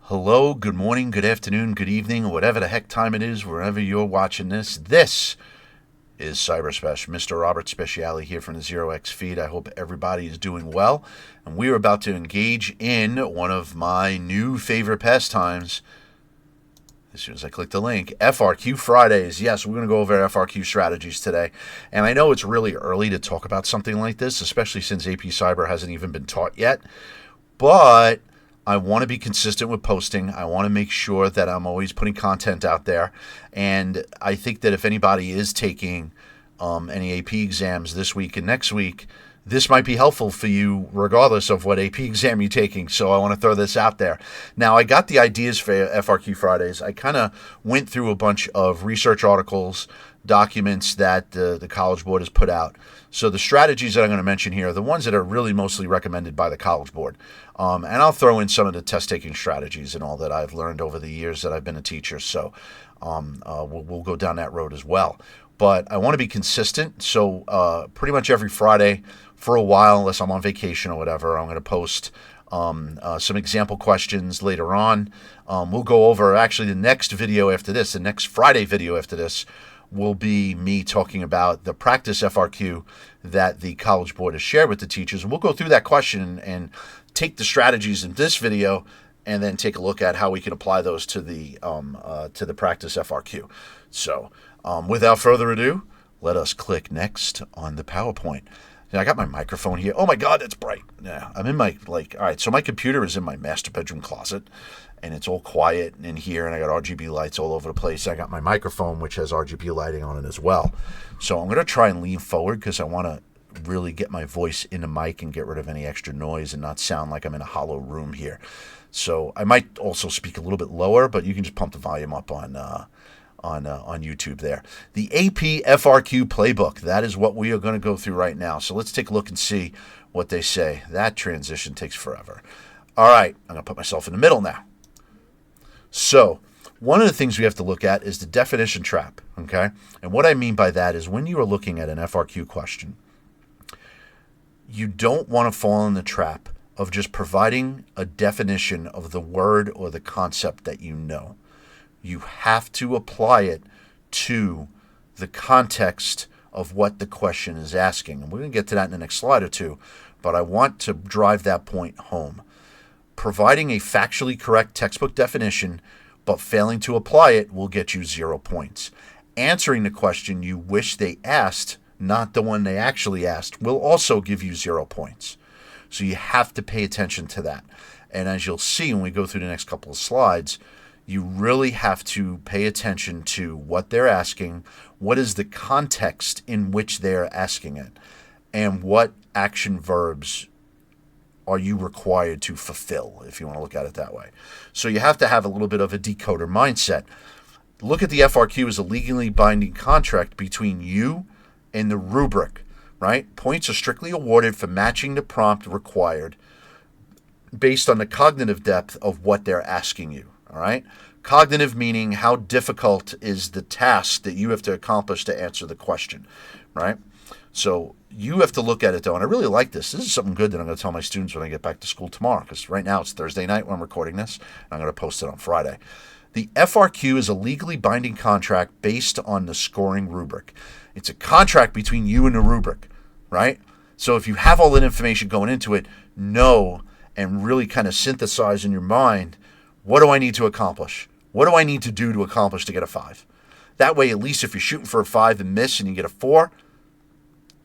Hello, good morning, good afternoon, good evening, whatever the heck time it is, wherever you're watching this. This is CyberSpesh. Mr. Robert Speciale here from the Zero X feed. I hope everybody is doing well. And we are about to engage in one of my new favorite pastimes. As soon as I click the link, FRQ Fridays. Yes, we're going to go over FRQ strategies today. And I know it's really early to talk about something like this, especially since AP Cyber hasn't even been taught yet. But I want to be consistent with posting. I want to make sure that I'm always putting content out there. And I think that if anybody is taking any AP exams this week and next week, this might be helpful for you regardless of what AP exam you're taking. So I want to throw this out there. Now, I got the ideas for FRQ Fridays. I kind of went through a bunch of research articles, documents that the College Board has put out. So the strategies that I'm going to mention here are the ones that are really mostly recommended by the College Board. And I'll throw in some of the test-taking strategies and all that I've learned over the years that I've been a teacher. So we'll go down that road as well. But I want to be consistent. So pretty much every Friday for a while, unless I'm on vacation or whatever, I'm going to post some example questions later on. We'll go over actually the next video after this, the next Friday video after this, will be me talking about the practice FRQ that the College Board has shared with the teachers. And we'll go through that question and take the strategies in this video and then take a look at how we can apply those to the practice FRQ. So without further ado, let us click next on the PowerPoint. Now, I got my microphone here. Oh my God, it's bright. Yeah, I'm in my, all right, so my computer is in my master bedroom closet. And it's all quiet in here, and I got RGB lights all over the place. I got my microphone, which has RGB lighting on it as well. So I'm going to try and lean forward because I want to really get my voice in the mic and get rid of any extra noise and not sound like I'm in a hollow room here. So I might also speak a little bit lower, but you can just pump the volume up on YouTube there. The AP FRQ playbook, that is what we are going to go through right now. So let's take a look and see what they say. That transition takes forever. All right, I'm going to put myself in the middle now. So one of the things we have to look at is the definition trap, okay? And what I mean by that is when you are looking at an FRQ question, you don't want to fall in the trap of just providing a definition of the word or the concept that you know. You have to apply it to the context of what the question is asking. And we're going to get to that in the next slide or two, but I want to drive that point home. Providing a factually correct textbook definition but failing to apply it will get you 0 points. Answering the question you wish they asked, not the one they actually asked, will also give you 0 points. So you have to pay attention to that. And as you'll see when we go through the next couple of slides, you really have to pay attention to what they're asking, what is the context in which they're asking it, and what action verbs are you required to fulfill, if you want to look at it that way. So you have to have a little bit of a decoder mindset. Look at the FRQ as a legally binding contract between you and the rubric, right? Points are strictly awarded for matching the prompt required based on the cognitive depth of what they're asking you, all right? Cognitive meaning how difficult is the task that you have to accomplish to answer the question, right? So you have to look at it, though, and I really like this. This is something good that I'm going to tell my students when I get back to school tomorrow, because right now it's Thursday night when I'm recording this, and I'm going to post it on Friday. The FRQ is a legally binding contract based on the scoring rubric. It's a contract between you and the rubric, right? So if you have all that information going into it, know and really kind of synthesize in your mind, what do I need to accomplish? What do I need to do to accomplish to get a 5? That way, at least if you're shooting for a 5 and miss and you get a 4,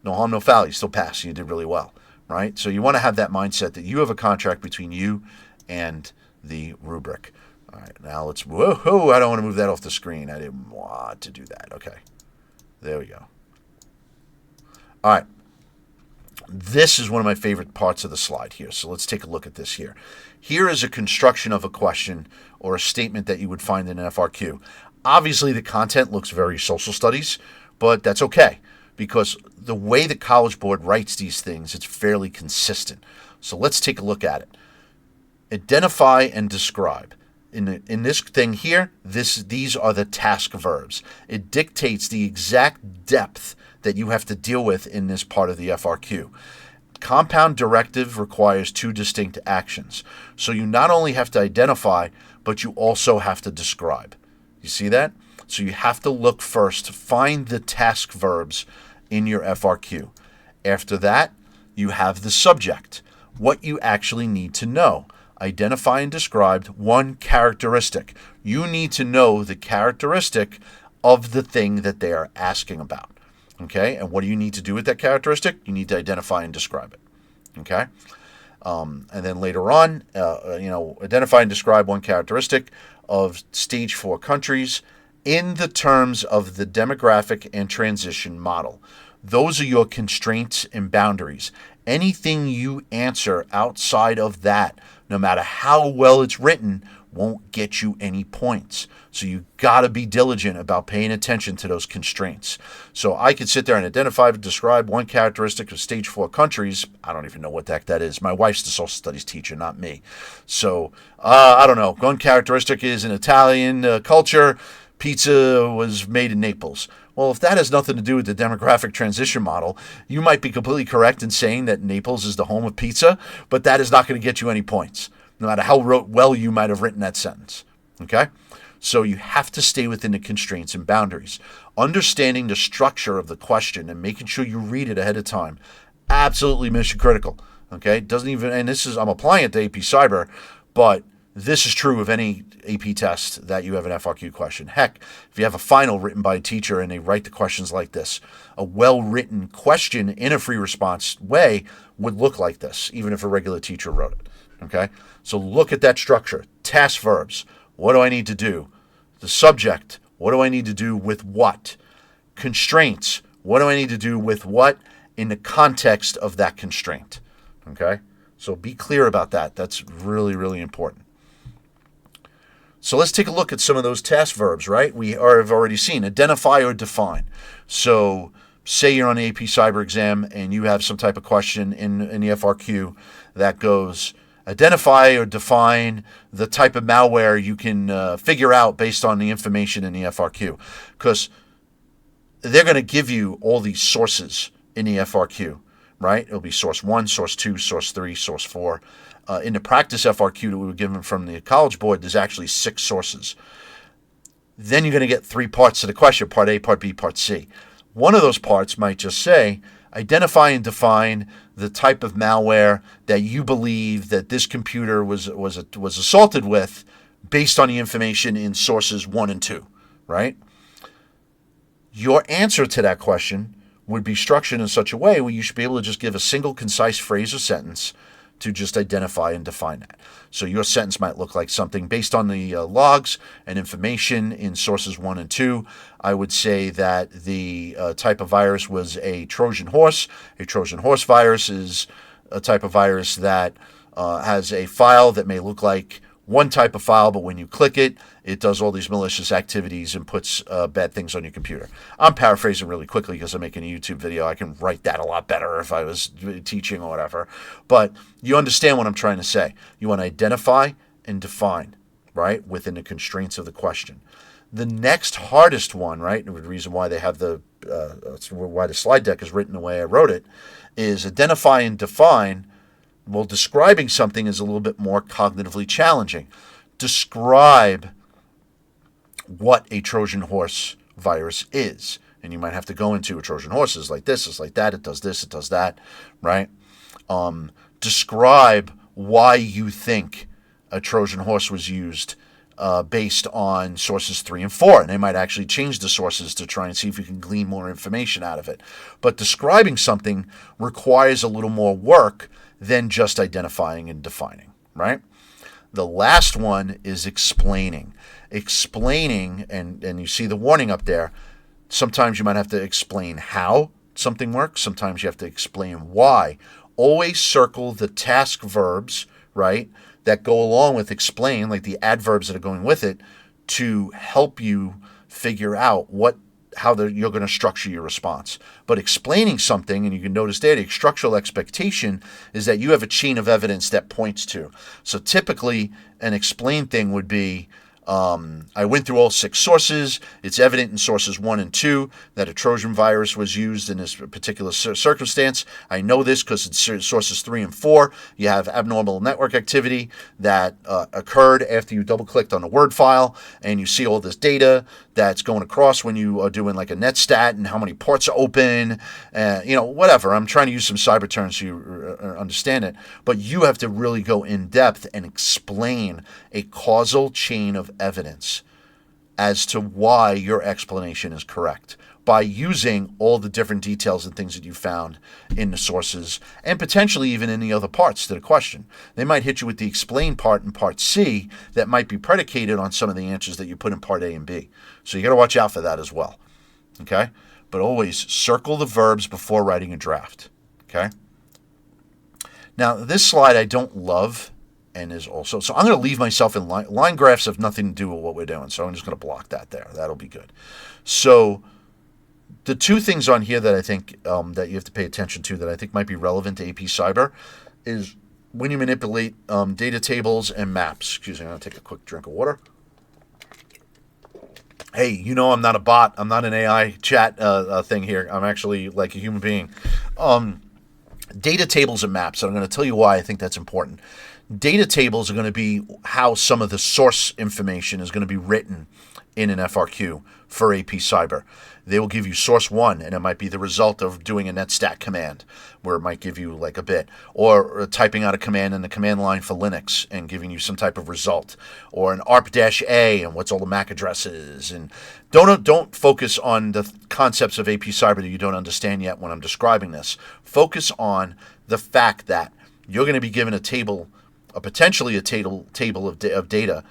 no harm, no foul. You still pass. You did really well, right? So you want to have that mindset that you have a contract between you and the rubric. All right, now let's, whoa, I don't want to move that off the screen. I didn't want to do that. Okay, there we go. All right, this is one of my favorite parts of the slide here. So let's take a look at this here. Here is a construction of a question or a statement that you would find in an FRQ. Obviously, the content looks very social studies, but that's okay, because the way the College Board writes these things, it's fairly consistent. So let's take a look at it. Identify and describe. In this thing here, these are the task verbs. It dictates the exact depth that you have to deal with in this part of the FRQ. Compound directive requires two distinct actions. So you not only have to identify, but you also have to describe. You see that? So you have to look first, find the task verbs in your FRQ. After that, you have the subject, what you actually need to know. Identify and describe one characteristic. You need to know the characteristic of the thing that they are asking about. Okay? And what do you need to do with that characteristic? You need to identify and describe it. Okay? And then later on, identify and describe one characteristic of stage 4 countries in the terms of the demographic and transition model. Those are your constraints and boundaries. Anything you answer outside of that, no matter how well it's written, won't get you any points. So you got to be diligent about paying attention to those constraints. So I could sit there and identify and describe one characteristic of stage 4 countries. I don't even know what the heck that is. My wife's the social studies teacher, not me. So I don't know. One characteristic is in Italian culture, pizza was made in Naples. Well, if that has nothing to do with the demographic transition model, you might be completely correct in saying that Naples is the home of pizza, but that is not going to get you any points, no matter how well you might have written that sentence. Okay? So you have to stay within the constraints and boundaries. Understanding the structure of the question and making sure you read it ahead of time, absolutely mission critical. Okay? Doesn't even, and this is, I'm applying it to AP Cyber, but this is true of any AP test that you have an FRQ question. Heck, if you have a final written by a teacher and they write the questions like this, a well-written question in a free response way would look like this, even if a regular teacher wrote it. Okay? So look at that structure. Task verbs. What do I need to do? The subject. What do I need to do with what? Constraints. What do I need to do with what in the context of that constraint? Okay? So be clear about that. That's really, really important. So let's take a look at some of those task verbs, right? We have already seen identify or define. So say you're on the AP Cyber exam and you have some type of question in the FRQ that goes, identify or define the type of malware you can figure out based on the information in the FRQ. Because they're going to give you all these sources in the FRQ, right? It'll be source 1, source 2, source 3, source 4. In the practice FRQ that we were given from the College Board, there's actually 6 sources. Then you're going to get 3 parts to the question, part A, part B, part C. One of those parts might just say, identify and define the type of malware that you believe that this computer was assaulted with based on the information in sources 1 and 2, right? Your answer to that question would be structured in such a way where you should be able to just give a single concise phrase or sentence to just identify and define that. So your sentence might look like something based on the logs and information in sources 1 and 2. I would say that the type of virus was a Trojan horse. A Trojan horse virus is a type of virus that has a file that may look like one type of file, but when you click it, it does all these malicious activities and puts bad things on your computer. I'm paraphrasing really quickly because I'm making a YouTube video. I can write that a lot better if I was teaching or whatever. But you understand what I'm trying to say. You want to identify and define, right, within the constraints of the question. The next hardest one, right, and the reason why they have why the slide deck is written the way I wrote it, is identify and define. Well, describing something is a little bit more cognitively challenging. Describe what a Trojan horse virus is. And you might have to go into a Trojan horse is like this, it's like that, it does this, it does that, right? Describe why you think a Trojan horse was used based on sources 3 and 4. And they might actually change the sources to try and see if you can glean more information out of it. But describing something requires a little more work than just identifying and defining, right? The last one is explaining. Explaining, and you see the warning up there, sometimes you might have to explain how something works. Sometimes you have to explain why. Always circle the task verbs, right, that go along with explain, like the adverbs that are going with it, to help you figure out how you're going to structure your response. But explaining something, and you can notice there, the structural expectation is that you have a chain of evidence that points to. So typically, an explain thing would be, I went through all 6 sources. It's evident in sources 1 and 2 that a Trojan virus was used in this particular circumstance. I know this because in sources 3 and 4, you have abnormal network activity that occurred after you double-clicked on the Word file, and you see all this data that's going across when you are doing like a net stat and how many ports are open, whatever. I'm trying to use some cyber terms so you understand it, but you have to really go in depth and explain a causal chain of evidence as to why your explanation is correct by using all the different details and things that you found in the sources and potentially even in the other parts to the question. They might hit you with the explain part in part C that might be predicated on some of the answers that you put in part A and B. So you got to watch out for that as well. Okay? But always circle the verbs before writing a draft. Okay? Now, this slide I don't love. And is also, so I'm going to leave myself in line graphs have nothing to do with what we're doing. So I'm just going to block that there. That'll be good. So the 2 things on here that I think that you have to pay attention to that I think might be relevant to AP Cyber is when you manipulate data tables and maps. Excuse me, I'm going to take a quick drink of water. Hey, I'm not a bot. I'm not an AI chat thing here. I'm actually like a human being. Data tables and maps. And I'm going to tell you why I think that's important. Data tables are going to be how some of the source information is going to be written in an FRQ for AP Cyber. They will give you source 1, and it might be the result of doing a netstat command, where it might give you like a bit, or typing out a command in the command line for Linux and giving you some type of result, or an ARP-A and what's all the MAC addresses. And don't focus on the concepts of AP Cyber that you don't understand yet when I'm describing this. Focus on the fact that you're going to be given a table, potentially a table of data.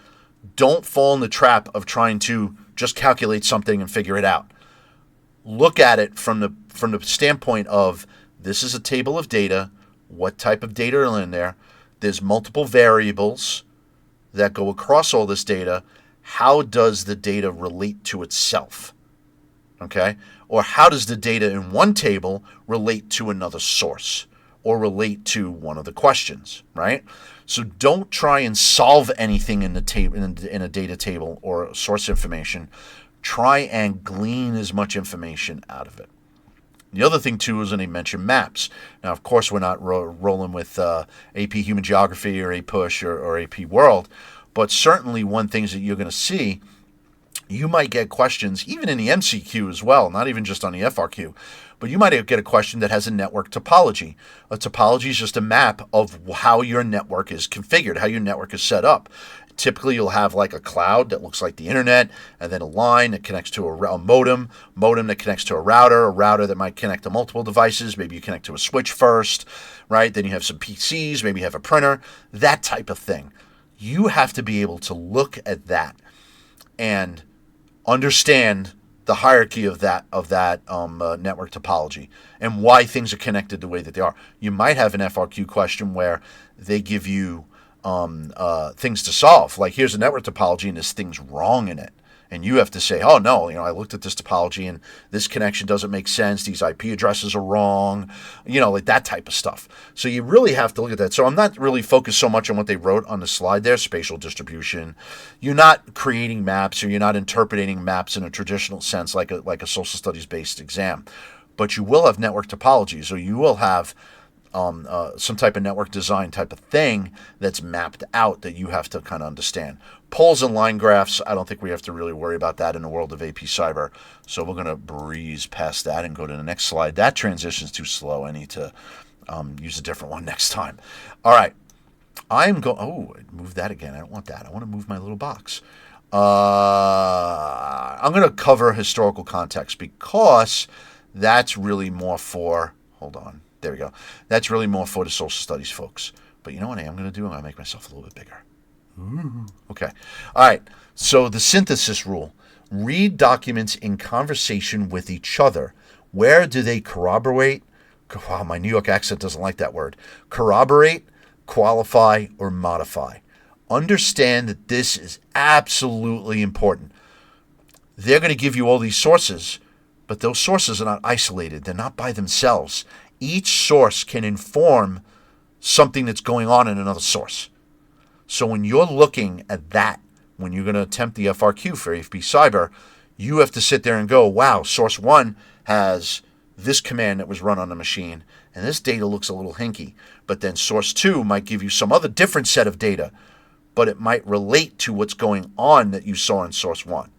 Don't fall in the trap of trying to just calculate something and figure it out. Look at it from the standpoint of this is a table of data. What type of data are in there? There's multiple variables that go across all this data. How does the data relate to itself? Okay? Or how does the data in one table relate to another source or relate to one of the questions, right? So don't try and solve anything in a data table or source information. Try and glean as much information out of it. The other thing, too, is when they mention maps. Now, of course, we're not rolling with AP Human Geography or APUSH or AP World, but certainly one thing that you're going to see, you might get questions, even in the MCQ as well, not even just on the FRQ, but you might get a question that has a network topology. A topology is just a map of how your network is configured, how your network is set up. Typically, you'll have like a cloud that looks like the internet, and then a line that connects to a modem that connects to a router that might connect to multiple devices. Maybe you connect to a switch first, right? Then you have some PCs, maybe you have a printer, that type of thing. You have to be able to look at that and understand the hierarchy of that network topology and why things are connected the way that they are. You might have an FRQ question where they give you things to solve. Like, here's a network topology and this thing's wrong in it. And you have to say, oh, no, I looked at this topology and this connection doesn't make sense. These IP addresses are wrong, like that type of stuff. So you really have to look at that. So I'm not really focused so much on what they wrote on the slide there, spatial distribution. You're not creating maps, or you're not interpreting maps in a traditional sense like a social studies-based exam. But you will have network topologies, or you will have some type of network design type of thing that's mapped out that you have to kind of understand. Poles and line graphs, I don't think we have to really worry about that in the world of AP Cyber. So we're going to breeze past that and go to the next slide. That transition's too slow. I need to use a different one next time. All right. I moved that again. I don't want that. I want to move my little box. I'm going to cover historical context because that's really more for, hold on. There we go. That's really more for the social studies folks. But you know what I am going to do? I'm going to make myself a little bit bigger. Ooh. Okay. All right. So the synthesis rule. Read documents in conversation with each other. Where do they corroborate? Wow, my New York accent doesn't like that word. Corroborate, qualify, or modify. Understand that this is absolutely important. They're going to give you all these sources, but those sources are not isolated. They're not by themselves. Each source can inform something that's going on in another source. So when you're looking at that when you're going to attempt the FRQ for AFP Cyber, you have to sit there and go, wow, source 1 has this command that was run on the machine, and this data looks a little hinky. But then source 2 might give you some other different set of data, but it might relate to what's going on that you saw in source 1.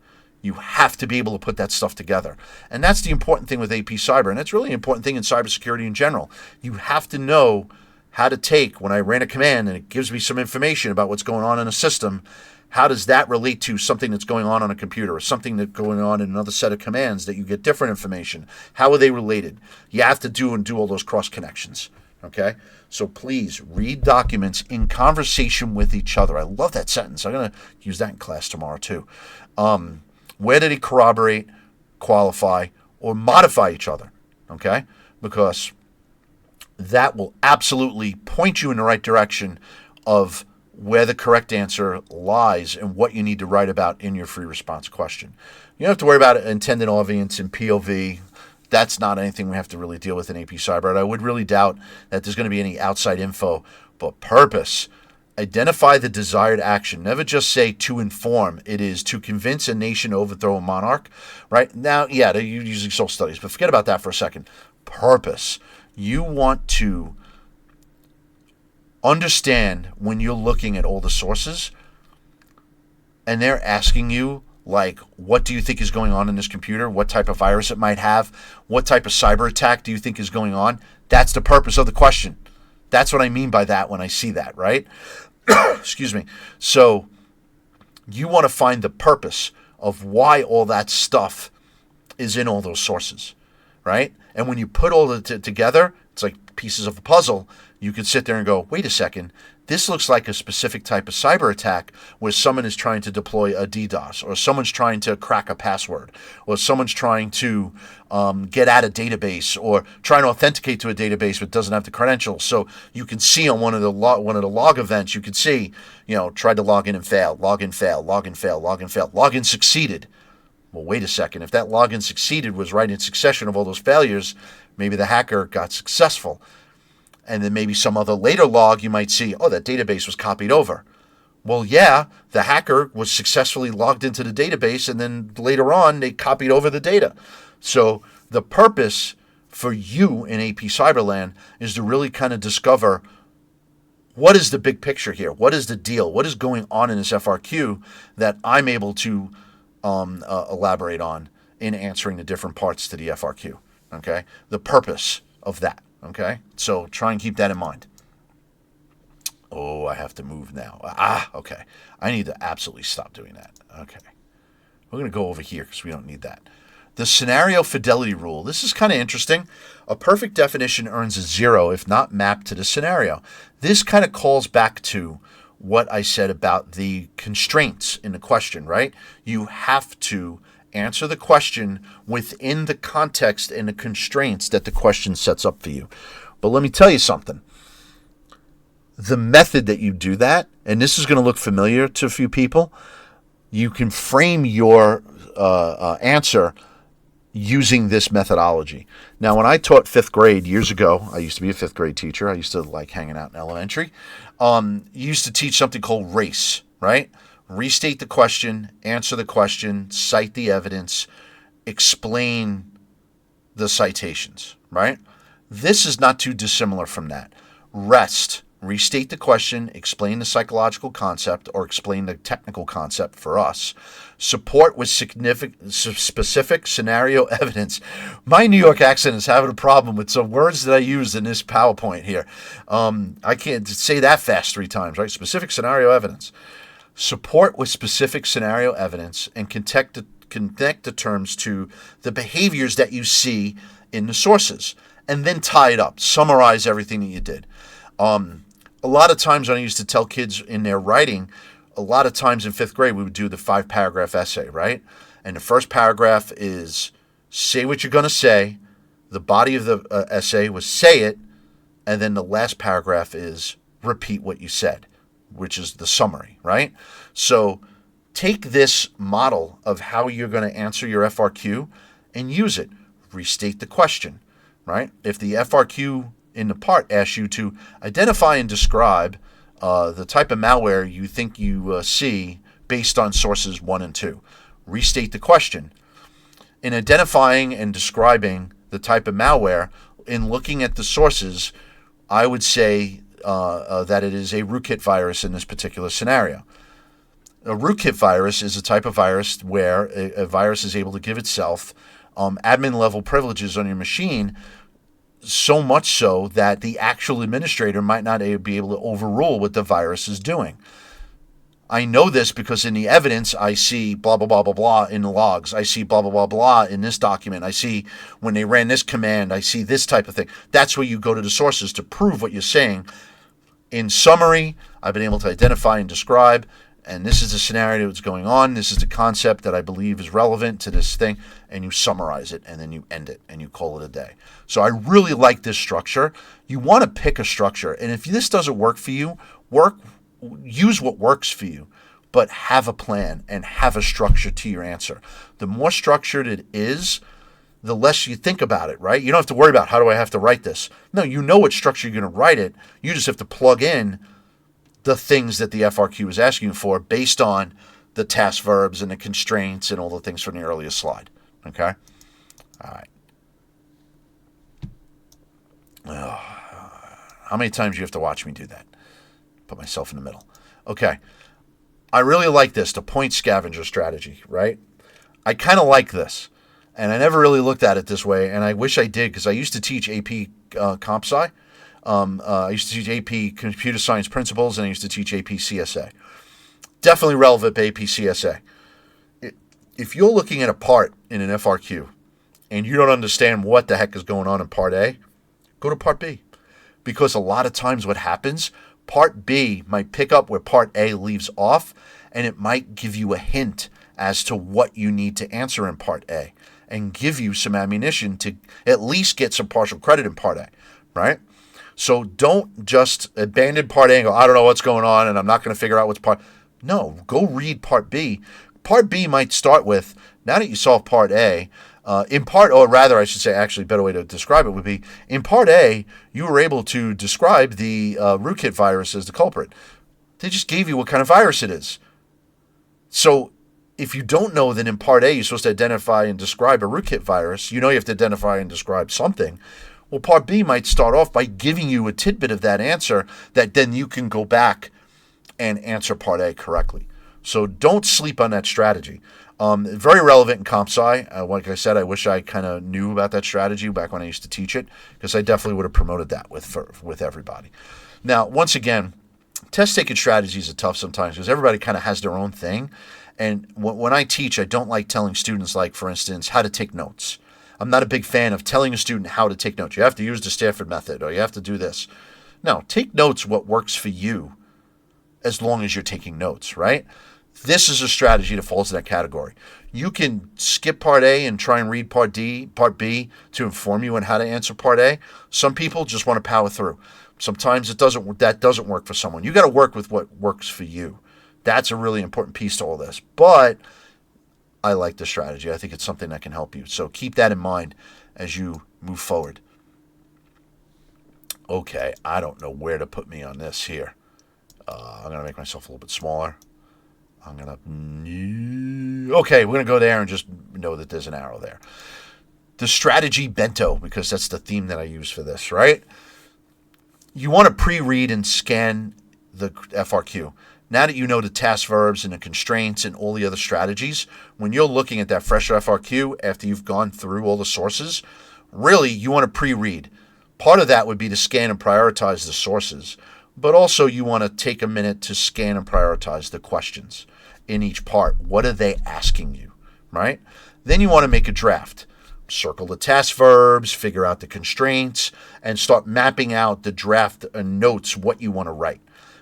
You have to be able to put that stuff together. And that's the important thing with AP Cyber, and that's really an important thing in cybersecurity in general. You have to know how to take, when I ran a command and it gives me some information about what's going on in a system, how does that relate to something that's going on a computer or something that's going on in another set of commands that you get different information? How are they related? You have to do all those cross connections. Okay? So please read documents in conversation with each other. I love that sentence. I'm going to use that in class tomorrow too. Where did he corroborate, qualify, or modify each other? Okay? Because that will absolutely point you in the right direction of where the correct answer lies and what you need to write about in your free response question. You don't have to worry about intended audience and POV. That's not anything we have to really deal with in AP Cyber. And I would really doubt that there's going to be any outside info. But purpose, identify the desired action. Never just say to inform. It is to convince a nation to overthrow a monarch. Right? Now, yeah, they're using social studies, but forget about that for a second. Purpose. You want to understand when you're looking at all the sources and they're asking you, like, what do you think is going on in this computer? What type of virus it might have? What type of cyber attack do you think is going on? That's the purpose of the question. That's what I mean by that when I see that, right? Excuse me. So you want to find the purpose of why all that stuff is in all those sources, right? And when you put all of it together, it's like pieces of a puzzle. You could sit there and go, wait a second, this looks like a specific type of cyber attack where someone is trying to deploy a DDoS, or someone's trying to crack a password, or someone's trying to get at a database, or trying to authenticate to a database but doesn't have the credentials. So you can see on one of the log events, you could see, tried to log in and failed, log in failed, log in failed, log in failed, log in succeeded. Well, wait a second. If that login succeeded was right in succession of all those failures, maybe the hacker got successful. And then maybe some other later log you might see, oh, that database was copied over. Well, yeah, the hacker was successfully logged into the database, and then later on they copied over the data. So the purpose for you in AP Cyberland is to really kind of discover, what is the big picture here? What is the deal? What is going on in this FRQ that I'm able to elaborate on in answering the different parts to the FRQ, okay? The purpose of that, okay? So try and keep that in mind. Oh, I have to move now. Okay. I need to absolutely stop doing that. Okay. We're going to go over here because we don't need that. The scenario fidelity rule. This is kind of interesting. A perfect definition earns a 0 if not mapped to the scenario. This kind of calls back to what I said about the constraints in the question, right? You have to answer the question within the context and the constraints that the question sets up for you. But let me tell you something. The method that you do that, and this is going to look familiar to a few people, you can frame your answer using this methodology. Now, when I taught 5th grade years ago, I used to be a 5th grade teacher. I used to like hanging out in elementary. Used to teach something called RACE, right? Restate the question, answer the question, cite the evidence, explain the citations, right? This is not too dissimilar from that. REST, restate the question, explain the psychological concept, or explain the technical concept for us. Support with specific scenario evidence. My New York accent is having a problem with some words that I used in this PowerPoint here. I can't say that fast 3 times, right? Specific scenario evidence. Support with specific scenario evidence and connect the terms to the behaviors that you see in the sources. And then tie it up. Summarize everything that you did. A lot of times when I used to tell kids in their writing, a lot of times in 5th grade, we would do the 5-paragraph essay, right? And the first paragraph is say what you're going to say. The body of the essay was say it. And then the last paragraph is repeat what you said, which is the summary, right? So take this model of how you're going to answer your FRQ and use it. Restate the question, right? If the FRQ in the part asks you to identify and describe the type of malware you think you see based on sources 1 and 2. Restate the question. In identifying and describing the type of malware, in looking at the sources, I would say that it is a rootkit virus in this particular scenario. A rootkit virus is a type of virus where a virus is able to give itself admin level privileges on your machine, so much so that the actual administrator might not be able to overrule what the virus is doing. I know this because in the evidence, I see blah, blah, blah, blah, blah in the logs. I see blah, blah, blah, blah in this document. I see when they ran this command, I see this type of thing. That's where you go to the sources to prove what you're saying. In summary, I've been able to identify and describe, and this is the scenario that's going on. This is the concept that I believe is relevant to this thing, and you summarize it, and then you end it, and you call it a day. So I really like this structure. You want to pick a structure, and if this doesn't work for you, use what works for you, but have a plan and have a structure to your answer. The more structured it is, the less you think about it, right? You don't have to worry about, how do I have to write this? No, you know what structure you're going to write it. You just have to plug in the things that the FRQ is asking you for based on the task verbs and the constraints and all the things from the earlier slide. Okay? All right. How many times do you have to watch me do that? Put myself in the middle. Okay. I really like this, the point scavenger strategy, right? I kind of like this. And I never really looked at it this way, and I wish I did, because I used to teach AP Comp Sci. I used to teach AP Computer Science Principles, and I used to teach AP CSA. Definitely relevant to AP CSA. If you're looking at a part in an FRQ, and you don't understand what the heck is going on in Part A, go to Part B. Because a lot of times what happens, Part B might pick up where Part A leaves off, and it might give you a hint as to what you need to answer in Part A, and give you some ammunition to at least get some partial credit in Part A, right? So don't just abandon Part A and go, I don't know what's going on, and I'm not going to figure out what's Part... No, go read Part B. Part B might start with, now that you solve Part A, in part, or rather, I should say, actually, a better way to describe it would be, in Part A, you were able to describe the rootkit virus as the culprit. They just gave you what kind of virus it is. So if you don't know that in Part A you're supposed to identify and describe a rootkit virus, you know you have to identify and describe something. Well, Part B might start off by giving you a tidbit of that answer that then you can go back and answer Part A correctly. So don't sleep on that strategy. Very relevant in Comp Sci. Like I said, I wish I kind of knew about that strategy back when I used to teach it, because I definitely would have promoted that with everybody. Now, once again, test-taking strategies are tough sometimes because everybody kind of has their own thing. And when I teach, I don't like telling students, like, for instance, how to take notes. I'm not a big fan of telling a student how to take notes. You have to use the Stanford method, or you have to do this. No, take notes what works for you as long as you're taking notes, right? This is a strategy that falls in that category. You can skip Part A and try and read Part B to inform you on how to answer Part A. Some people just want to power through. Sometimes that doesn't work for someone. You got to work with what works for you. That's a really important piece to all this. But I like the strategy. I think it's something that can help you. So keep that in mind as you move forward. Okay, I don't know where to put me on this here. I'm going to make myself a little bit smaller. Okay, we're going to go there and just know that there's an arrow there. The strategy bento, because that's the theme that I use for this, right? You want to pre-read and scan the FRQ. Now that you know the task verbs and the constraints and all the other strategies, when you're looking at that fresh FRQ after you've gone through all the sources, really you want to pre-read. Part of that would be to scan and prioritize the sources, but also you want to take a minute to scan and prioritize the questions in each part. What are they asking you, right? Then you want to make a draft. Circle the task verbs, figure out the constraints, and start mapping out the draft notes, what you want to write.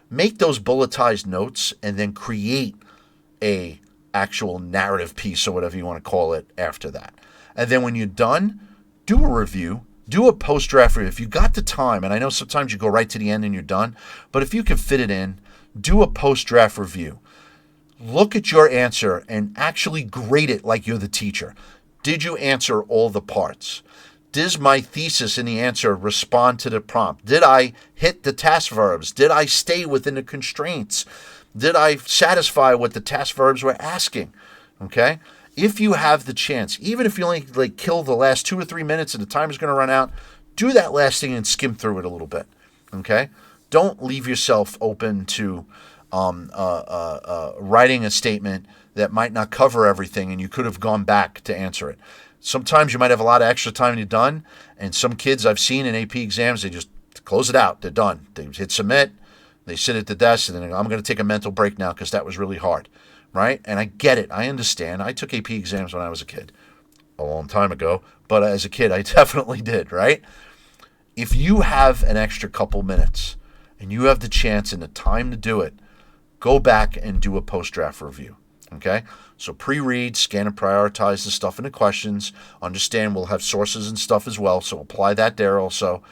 Make those bulletized notes and then create a actual narrative piece or whatever you want to call it after that. And then when you're done, do a review, do a post-draft review. If you got the time, and I know sometimes you go right to the end and you're done, but if you can fit it in, do a post-draft review. Look at your answer and actually grade it like you're the teacher. Did you answer all the parts? Does my thesis in the answer respond to the prompt? Did I hit the task verbs? Did I stay within the constraints? Did I satisfy what the task verbs were asking? Okay? If you have the chance, even if you only kill the last 2 or 3 minutes and the timer's going to run out, do that last thing and skim through it a little bit. Okay? Don't leave yourself open to writing a statement that might not cover everything and you could have gone back to answer it. Sometimes you might have a lot of extra time and you're done, and some kids I've seen in AP exams, they just close it out. They're done. They hit submit, they sit at the desk, and then I'm going to take a mental break now because that was really hard, right? And I get it. I understand. I took AP exams when I was a kid, a long time ago, but as a kid, I definitely did, right? If you have an extra couple minutes and you have the chance and the time to do it, go back and do a post-draft review. Okay? So pre-read, scan and prioritize the stuff in the questions. Understand we'll have sources and stuff as well, so apply that there also.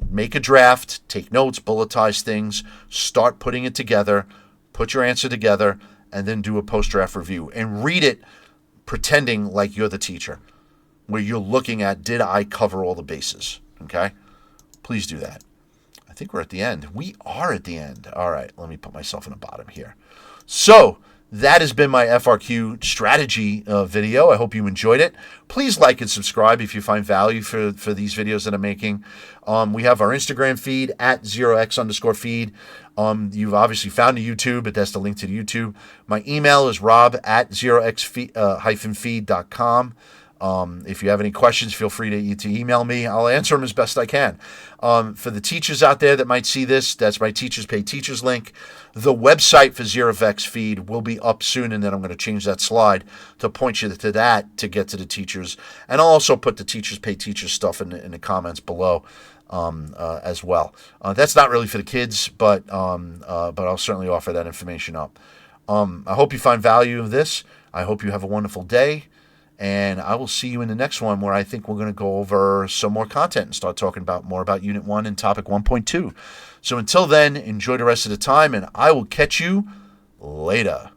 Make a draft, take notes, bulletize things, start putting it together, put your answer together, and then do a post-draft review. And read it pretending like you're the teacher, where you're looking at, did I cover all the bases? Okay? Please do that. I think we're at the end. We are at the end. All right, let me put myself in the bottom here. So, that has been my FRQ strategy video. I hope you enjoyed it. Please like and subscribe if you find value for these videos that I'm making. We have our Instagram feed at 0x_feed. You've obviously found the YouTube, but that's the link to the YouTube. My email is rob@0x-feed.com. If you have any questions, feel free to email me. I'll answer them as best I can. For the teachers out there that might see this, that's my Teachers Pay Teachers link. The website for 0x Feed will be up soon, and then I'm going to change that slide to point you to that to get to the teachers. And I'll also put the Teachers Pay Teachers stuff in the comments below as well. That's not really for the kids, but I'll certainly offer that information up. I hope you find value of this. I hope you have a wonderful day. And I will see you in the next one where I think we're going to go over some more content and start talking more about Unit 1 and Topic 1.2. So until then, enjoy the rest of the time, and I will catch you later.